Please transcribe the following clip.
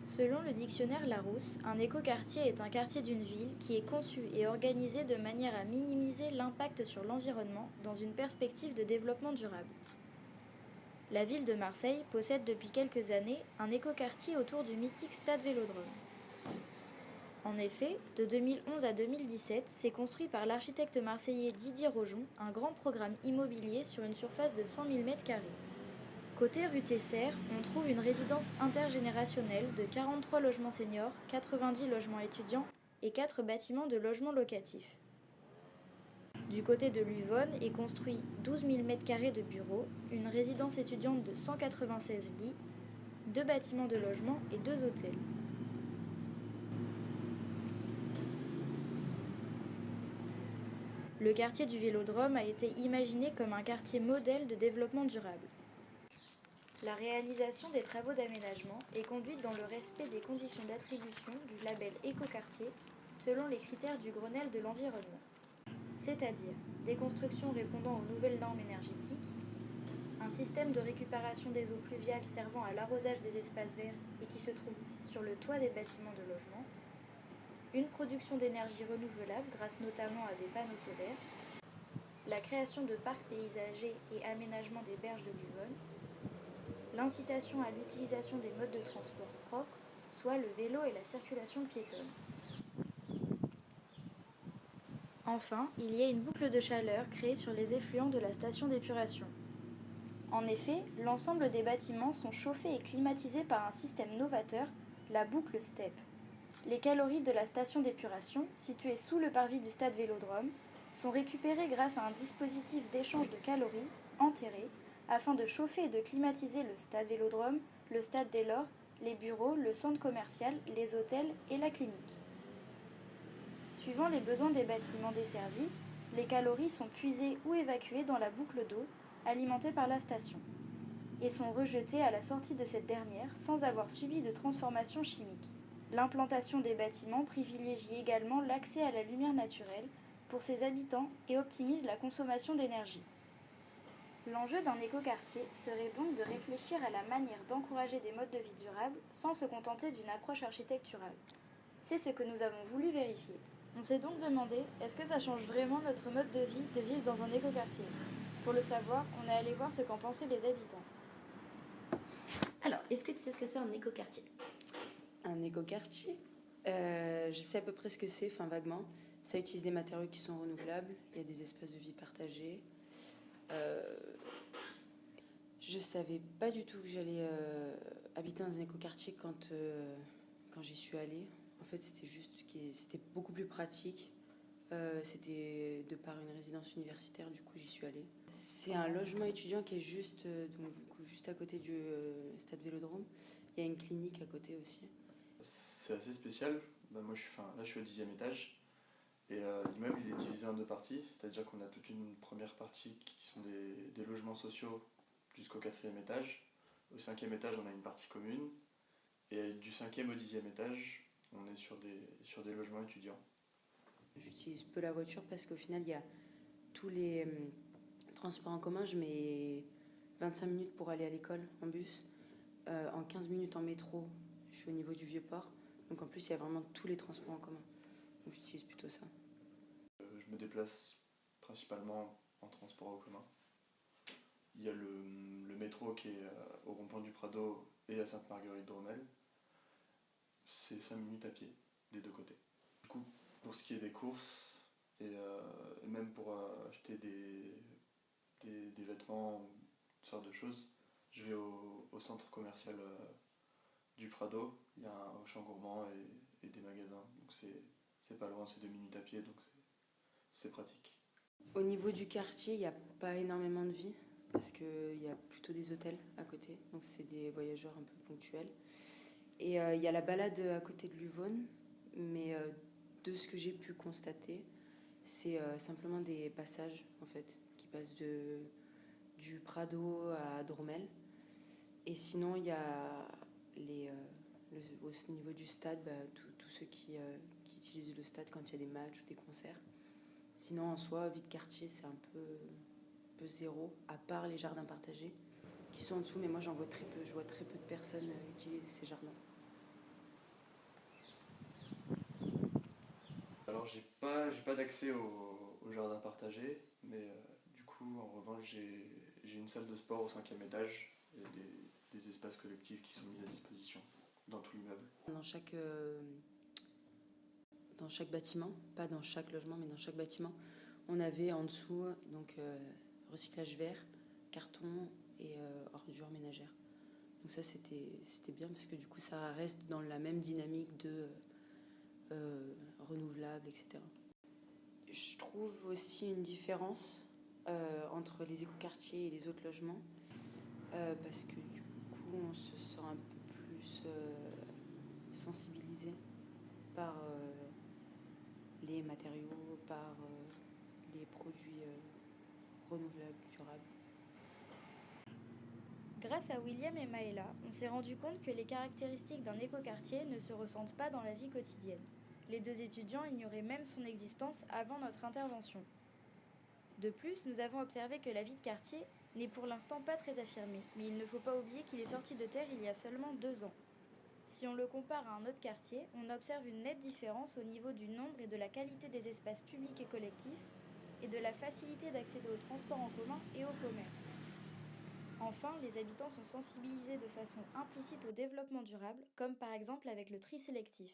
Selon le dictionnaire Larousse, un écoquartier est un quartier d'une ville qui est conçu et organisé de manière à minimiser l'impact sur l'environnement dans une perspective de développement durable. La ville de Marseille possède depuis quelques années un écoquartier autour du mythique stade Vélodrome. En effet, de 2011 à 2017, s'est construit par l'architecte marseillais Didier Rojon un grand programme immobilier sur une surface de 100 000 m². Côté rue Tesser, on trouve une résidence intergénérationnelle de 43 logements seniors, 90 logements étudiants et 4 bâtiments de logements locatifs. Du côté de l'Uvonne est construit 12 000 m² de bureaux, une résidence étudiante de 196 lits, 2 bâtiments de logement et 2 hôtels. Le quartier du Vélodrome a été imaginé comme un quartier modèle de développement durable. La réalisation des travaux d'aménagement est conduite dans le respect des conditions d'attribution du label Écoquartier selon les critères du Grenelle de l'environnement, c'est-à-dire des constructions répondant aux nouvelles normes énergétiques, un système de récupération des eaux pluviales servant à l'arrosage des espaces verts et qui se trouve sur le toit des bâtiments de logement, une production d'énergie renouvelable grâce notamment à des panneaux solaires, la création de parcs paysagers et aménagement des berges de l'Uvonne, l'incitation à l'utilisation des modes de transport propres, soit le vélo et la circulation piétonne. Enfin, il y a une boucle de chaleur créée sur les effluents de la station d'épuration. En effet, l'ensemble des bâtiments sont chauffés et climatisés par un système novateur, la boucle STEP. Les calories de la station d'épuration, située sous le parvis du stade Vélodrome, sont récupérées grâce à un dispositif d'échange de calories, enterré, afin de chauffer et de climatiser le stade Vélodrome, le stade Delors, les bureaux, le centre commercial, les hôtels et la clinique. Suivant les besoins des bâtiments desservis, les calories sont puisées ou évacuées dans la boucle d'eau, alimentée par la station, et sont rejetées à la sortie de cette dernière sans avoir subi de transformation chimique. L'implantation des bâtiments privilégie également l'accès à la lumière naturelle pour ses habitants et optimise la consommation d'énergie. L'enjeu d'un écoquartier serait donc de réfléchir à la manière d'encourager des modes de vie durables sans se contenter d'une approche architecturale. C'est ce que nous avons voulu vérifier. On s'est donc demandé, est-ce que ça change vraiment notre mode de vie de vivre dans un écoquartier ? Pour le savoir, on est allé voir ce qu'en pensaient les habitants. Alors, est-ce que tu sais ce que c'est un écoquartier ? Un écoquartier Je sais à peu près ce que c'est, enfin vaguement. Ça utilise des matériaux qui sont renouvelables, il y a des espaces de vie partagés. Je savais pas du tout que j'allais habiter dans un écoquartier quand j'y suis allée. En fait, c'était beaucoup plus pratique. C'était de par une résidence universitaire, du coup j'y suis allée. C'est un logement étudiant qui est juste, juste à côté du stade Vélodrome. Il y a une clinique à côté aussi. C'est assez spécial. Moi là je suis au 10e étage et l'immeuble il est divisé en deux parties, c'est-à-dire qu'on a toute une première partie qui sont des logements sociaux jusqu'au 4e étage. Au 5e étage on a une partie commune et du 5e au 10e étage on est sur des logements étudiants. J'utilise peu la voiture parce qu'au final, il y a tous les transports en commun. Je mets 25 minutes pour aller à l'école en bus. En 15 minutes en métro, je suis au niveau du Vieux-Port. Donc en plus, il y a vraiment tous les transports en commun. Donc j'utilise plutôt ça. Je me déplace principalement en transport en commun. Il y a le métro qui est au rond-point du Prado et à Sainte-Marguerite-Dromel. C'est 5 minutes à pied des deux côtés. Du coup, pour ce qui est des courses et même pour acheter des vêtements, toutes sortes de choses, je vais au centre commercial du Prado. Il y a un Auchan gourmand et des magasins. Donc c'est pas loin, c'est 2 minutes à pied, donc c'est pratique. Au niveau du quartier, il n'y a pas énormément de vie parce qu'il y a plutôt des hôtels à côté. Donc c'est des voyageurs un peu ponctuels. Et il y a la balade à côté de l'Uvonne, mais de ce que j'ai pu constater, c'est simplement des passages en fait qui passent du Prado à Dromel. Et sinon, il y a au niveau du stade, tous ceux qui utilisent le stade quand il y a des matchs ou des concerts. Sinon, en soi, vie de quartier, c'est un peu zéro, à part les jardins partagés qui sont en dessous, mais moi j'en vois très peu. Je vois très peu de personnes utiliser ces jardins. J'ai pas d'accès au jardin partagé, mais du coup, en revanche, j'ai une salle de sport au 5e étage et des espaces collectifs qui sont mis à disposition dans tout l'immeuble. Dans chaque bâtiment, pas dans chaque logement, mais dans chaque bâtiment, on avait en dessous donc recyclage vert, carton et ordures ménagères. Donc ça c'était bien parce que du coup ça reste dans la même dynamique de renouvelable, etc. Je trouve aussi une différence entre les écoquartiers et les autres logements parce que du coup on se sent un peu plus sensibilisé par les matériaux, par les produits renouvelables, durables. Grâce à William et Maëla, on s'est rendu compte que les caractéristiques d'un écoquartier ne se ressentent pas dans la vie quotidienne. Les deux étudiants ignoraient même son existence avant notre intervention. De plus, nous avons observé que la vie de quartier n'est pour l'instant pas très affirmée, mais il ne faut pas oublier qu'il est sorti de terre il y a seulement 2 ans. Si on le compare à un autre quartier, on observe une nette différence au niveau du nombre et de la qualité des espaces publics et collectifs, et de la facilité d'accéder aux transports en commun et au commerce. Enfin, les habitants sont sensibilisés de façon implicite au développement durable, comme par exemple avec le tri sélectif.